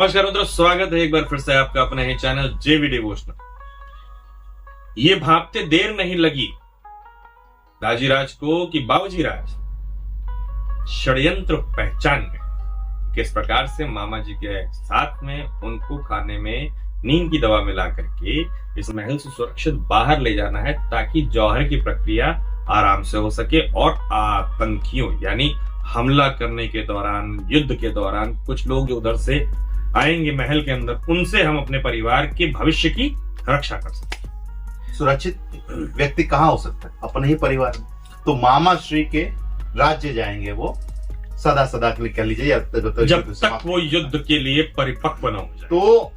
नमस्कार मित्रों, स्वागत है एक बार फिर से आपका अपने ही चैनल जेवी डिवोशनल। ये भापते देर नहीं लगी दाजी राज को कि बाबूजी राज षड्यंत्र पहचान गए। किस प्रकार से मामा जी के साथ में उनको खाने में नींद की दवा मिला करके इस महल से सुरक्षित बाहर ले जाना है, ताकि जौहर की प्रक्रिया आराम से हो सके और आतंकियों यानी हमला करने के दौरान, युद्ध के दौरान कुछ लोग जो उधर से आएंगे महल के अंदर, उनसे हम अपने परिवार के भविष्य की रक्षा कर सकते। सुरक्षित व्यक्ति कहाँ हो सकता है? अपने ही परिवार में। तो मामा श्री के राज्य जाएंगे वो सदा सदा के लिए, कह लीजिए, जब तक वो युद्ध के लिए परिपक्व न हो जाए। तो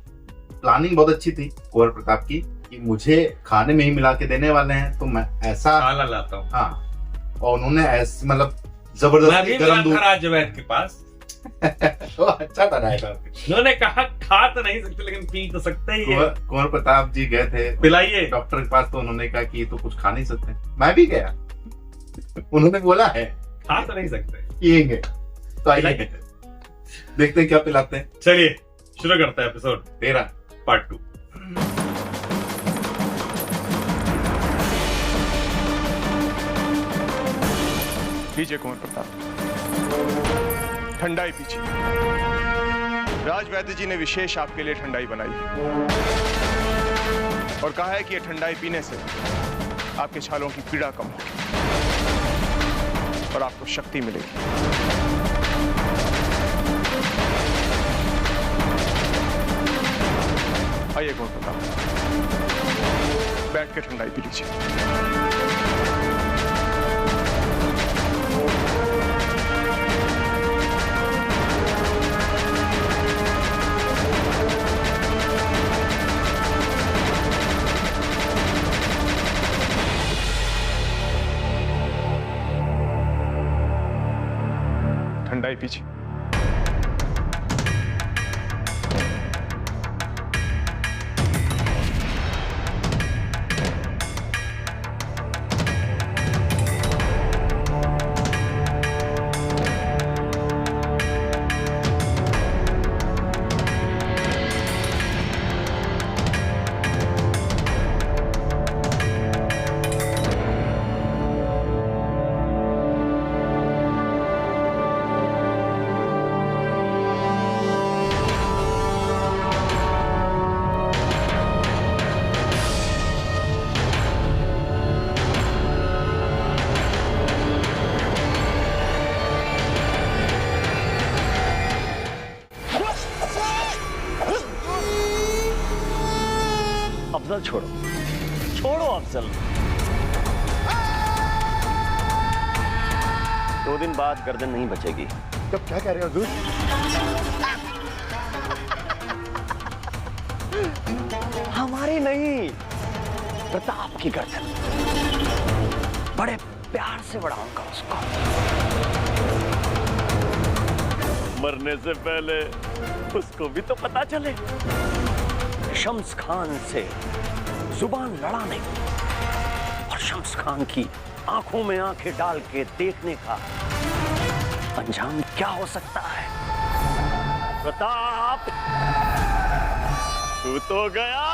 प्लानिंग बहुत अच्छी थी कुंवर प्रताप की कि मुझे खाने में ही मिला के देने वाले हैं, तो मैं ऐसा काला लाता हूँ। हाँ, और उन्होंने ऐसे मतलब जबरदस्ती गरम दूध राजवैद के पास तो अच्छा बनाएगा। उन्होंने कहा खा तो नहीं सकते लेकिन पी तो सकते ही है। कुंवर प्रताप जी गए थे पिलाइए डॉक्टर के पास, तो उन्होंने कहा कि तो कुछ खा नहीं सकते। मैं भी गया, उन्होंने बोला है खा तो नहीं सकते, पिएंगे। तो आइए देखते हैं क्या पिलाते हैं। चलिए शुरू करते हैं एपिसोड 13 पार्ट 2। पीछे कुंवर प्रताप, ठंडाई पीछे। राजवैद्य जी ने विशेष आपके लिए ठंडाई बनाई और कहा है कि यह ठंडाई पीने से आपके छालों की पीड़ा कम होगी और आपको शक्ति मिलेगी। आइए कुंवर प्रताप, बैठ के ठंडाई पी लीजिए। ठंडाई पीछे। अफजल छोड़ो, छोड़ो अफजल। 2 दिन बाद गर्दन नहीं बचेगी। तब क्या कह रहे हो हुजूर? हमारी नहीं, प्रताप की गर्दन। बड़े प्यार से बढ़ाऊंगा उसको। मरने से पहले उसको भी तो पता चले शम्स खान से जुबान लड़ाने और शम्स खान की आंखों में आंखें डाल के देखने का अंजाम क्या हो सकता है। प्रताप, तू तो गया।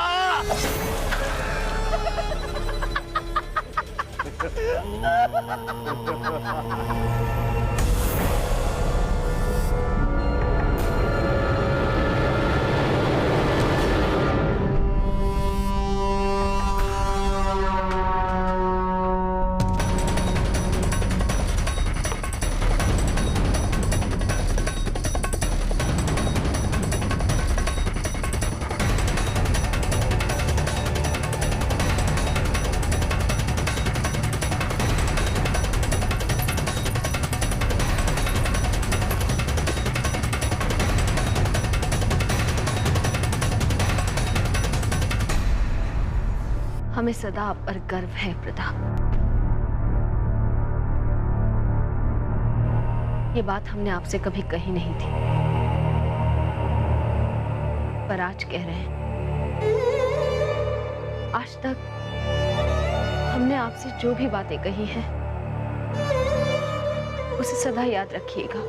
हमें सदा आप पर गर्व है प्रताप। ये बात हमने आपसे कभी कही नहीं थी, पर आज कह रहे हैं। आज तक हमने आपसे जो भी बातें कही हैं, उसे सदा याद रखिएगा,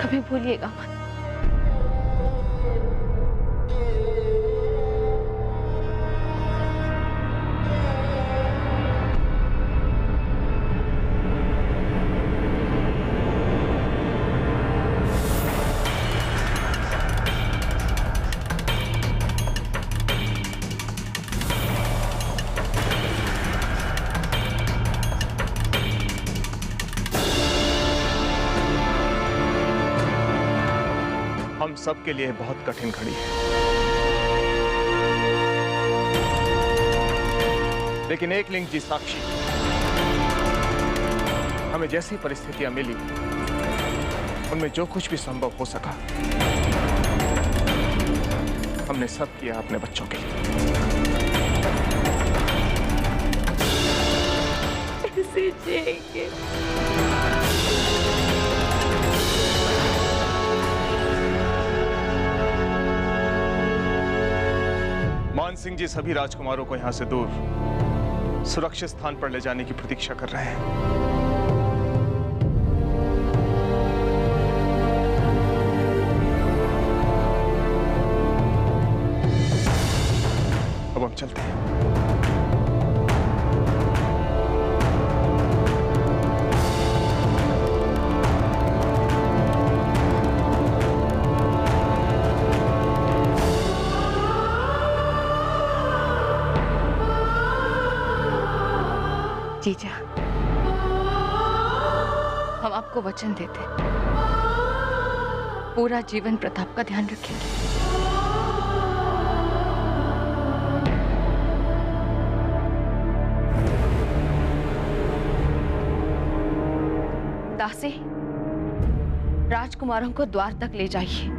कभी भूलिएगा मत। हम सब के लिए बहुत कठिन घड़ी है, लेकिन एक लिंग जी साक्षी, हमें जैसी परिस्थितियां मिली उनमें जो कुछ भी संभव हो सका हमने सब किया अपने बच्चों के लिए। कैसे जिएंगे? मान सिंह जी सभी राजकुमारों को यहां से दूर सुरक्षित स्थान पर ले जाने की प्रतीक्षा कर रहे हैं। अब हम चलते हैं। जीजा, हम आपको वचन देते हैं, पूरा जीवन प्रताप का ध्यान रखेंगे। दासी, राजकुमारों को द्वार तक ले जाइए।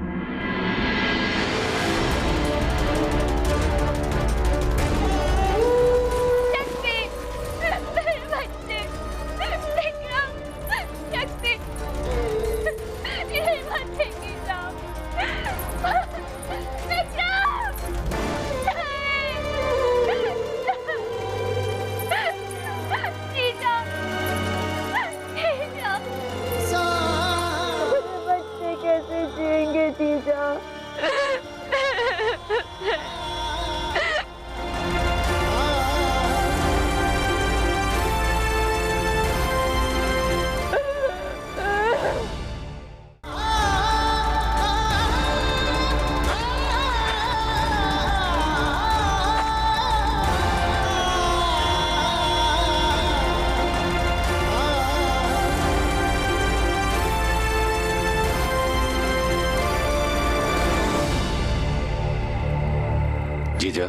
जीजा,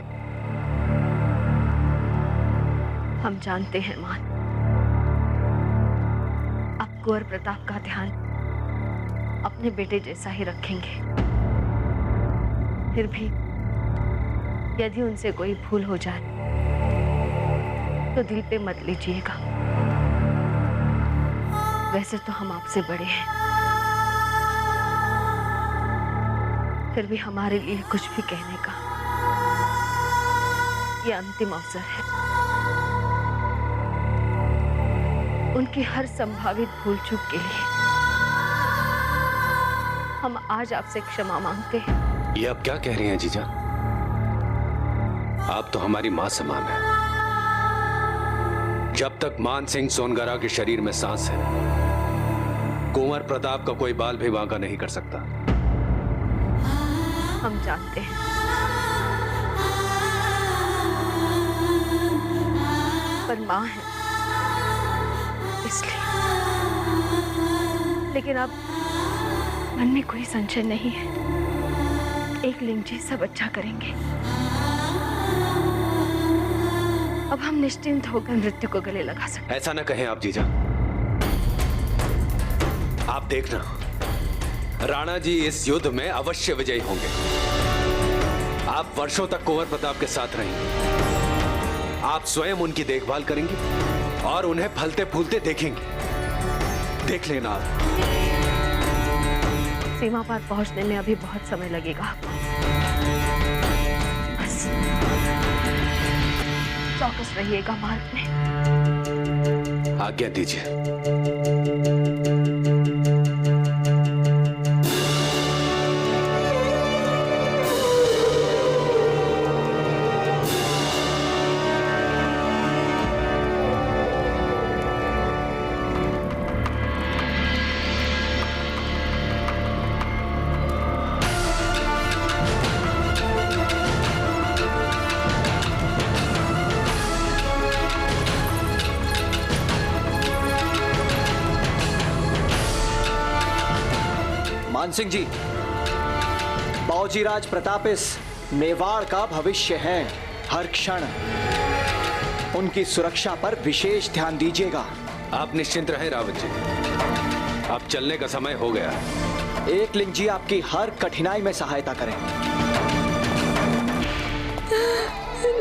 हम जानते हैं मान, आप कुंवर प्रताप का ध्यान अपने बेटे जैसा ही रखेंगे। फिर भी यदि उनसे कोई भूल हो जाए तो दिल पे मत लीजिएगा। वैसे तो हम आपसे बड़े हैं, फिर भी हमारे लिए कुछ भी कहने का ये अंतिम अवसर है। उनकी हर संभावित भूल चूक के लिए हम आज आपसे क्षमा मांगते हैं। ये आप क्या कह रही हैं जीजा? आप तो हमारी मां समान है। जब तक मान सिंह सोनगरा के शरीर में सांस है, कुंवर प्रताप का कोई बाल भी बांका नहीं कर सकता। हम जानते हैं, पर मां है इसलिए। लेकिन अब मन में कोई संशय नहीं है, एक लिंग जी सब अच्छा करेंगे। अब हम निश्चिंत होकर मृत्यु को गले लगा सकते। ऐसा न कहें आप जीजा। आप देखना, राणा जी इस युद्ध में अवश्य विजयी होंगे। आप वर्षों तक कुंवर प्रताप के साथ रहेंगे, आप स्वयं उनकी देखभाल करेंगे और उन्हें फलते फूलते देखेंगे। देख लेना आप। सीमा पार पहुंचने में अभी बहुत समय लगेगा। बस चौकस रहिएगा मार्ग में। आज्ञा दीजिए। मान सिंह जी, बाऊजीराज प्रताप इस मेवाड़ का भविष्य हैं। हर क्षण उनकी सुरक्षा पर विशेष ध्यान दीजिएगा। आप निश्चिंत रहें रावत जी, अब चलने का समय हो गया। एकलिंग जी आपकी हर कठिनाई में सहायता करें।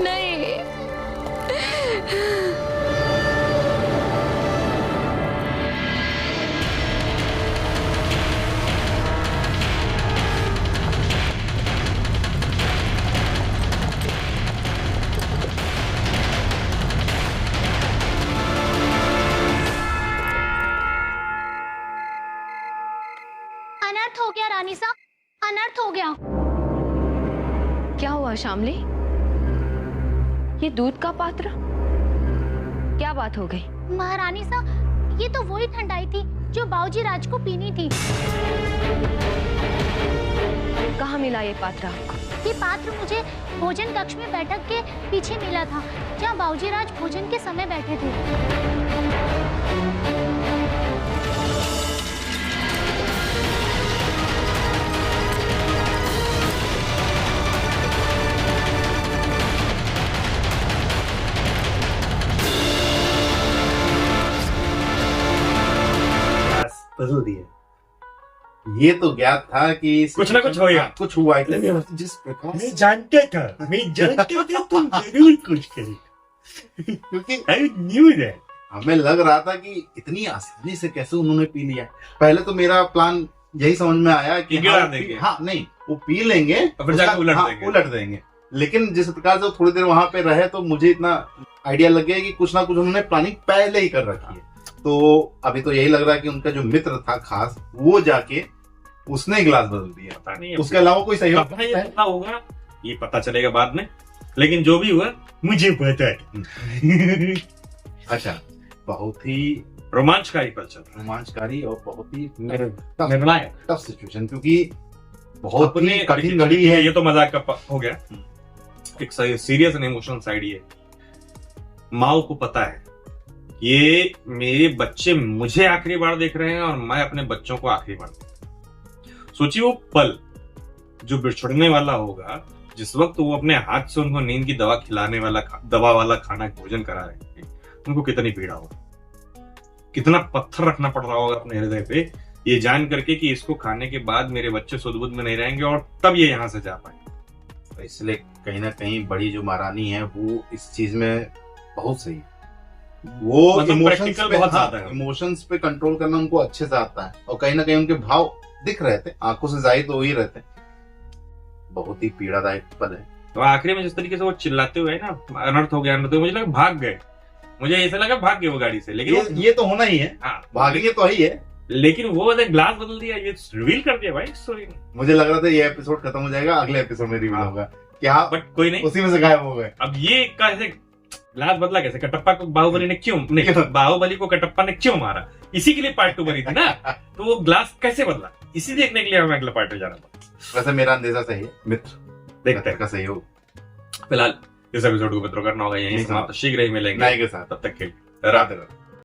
नहीं, अनर्थ हो गया रानी साहब, अनर्थ हो गया। क्या हुआ शामली? ये दूध का पात्र? क्या बात हो गई? महारानी साहब, ये तो वही ठंडाई थी जो बाऊजी राज को पीनी थी। कहाँ मिला ये पात्र आपको? ये पात्र मुझे भोजन कक्ष में बैठक के पीछे मिला था, जहाँ बाऊजी राज भोजन के समय बैठे थे। बदल दिए। ये तो ज्ञात था कि कुछ ना कुछ होगा। कुछ हुआ है। जिस प्रकार मैं जानता था तुम जरूर कुछ करें, क्योंकि आई न्यू दैट। हमें लग रहा था कि इतनी आसानी से कैसे उन्होंने पी लिया। पहले तो मेरा प्लान यही समझ में आया कि गिरा देंगे। हाँ नहीं, वो पी लेंगे और फिर जाके उलट हाँ, देंगे। उलट देंगे। लेकिन जिस प्रकार से वो थोड़ी देर वहां पे रहे तो मुझे इतना आइडिया लग गया कि कुछ ना कुछ उन्होंने प्लानिंग पहले ही कर रखी है। तो अभी तो यही लग रहा है कि उनका जो मित्र था खास, वो जाके उसने गिलास बदल दिया। पता नहीं उसके अलावा कोई सहयोग कब ये पता होगा, ये पता चलेगा बाद में। लेकिन जो भी हुआ मुझे पता है। अच्छा, बहुत ही रोमांचकारी पल चल रहा रोमांचकारी और बहुत ही है, निर्णायक। टफ सिचुएशन, क्योंकि बहुत ही अपने कठिन घड़ी है। ये तो मजाक का हो गया। एक सीरियस एंड इमोशनल साइड ये माओ को पता है ये मेरे बच्चे मुझे आखिरी बार देख रहे हैं और मैं अपने बच्चों को आखिरी बार देख रहा हूं। सोचिए वो पल जो बिछड़ने वाला होगा, जिस वक्त वो अपने हाथ से उनको नींद की दवा खिलाने वाला दवा वाला खाना भोजन करा रहे हैं, उनको कितनी पीड़ा होगा, कितना पत्थर रखना पड़ रहा होगा अपने हृदय पे, ये जान करके कि इसको खाने के बाद मेरे बच्चे सुध-बुध में नहीं रहेंगे और तब ये यहाँ से जा पाएंगे। तो इसलिए कहीं ना कहीं बड़ी जो महारानी है वो इस चीज में बहुत सही है। वो मतलब इमोशंस practical पे बहुत ज्यादा है। इमोशंस पे कंट्रोल करना उनको अच्छे से आता है और कहीं ना कहीं उनके भाव दिख रहे थे, आंखों से जाहिर तो हो ही रहते। बहुत ही पीड़ादायक पल है। तो आखिरी में जिस तरीके से वो चिल्लाते हुए ना अनर्थ हो गया, मुझे लगा भाग गए, मुझे ऐसा लगा भाग गए वो गाड़ी से। लेकिन ये तो होना ही है, हाँ भागेंगे तो ही है। लेकिन वो ग्लास बदल दिया, ये रिवील कर दिया भाई स्टोरी में। मुझे लग रहा था ये एपिसोड खत्म हो जाएगा, अगले एपिसोड में रिवील हाँ। होगा क्या, बट कोई नहीं, उसी में से गायब हो गए। अब ये कैसे ग्लास बदला, कैसे कटप्पा को बाहुबली ने क्यों नहीं, बाहुबली को कटप्पा ने क्यों मारा, इसी के लिए पार्ट 2 बनी थी ना। तो वो ग्लास कैसे बदला, इसी देखने के लिए हमें अगला पार्ट में जाना था। वैसे मेरा अंदेजा सही है, मित्र देखते हैं का सहयोग। फिलहाल इस एपिसोड को मित्रों करना होगा यहीं समाप्त। शीघ्र ही मिलेंगे नाई के साथ। तब तक के लिए राधे राधे।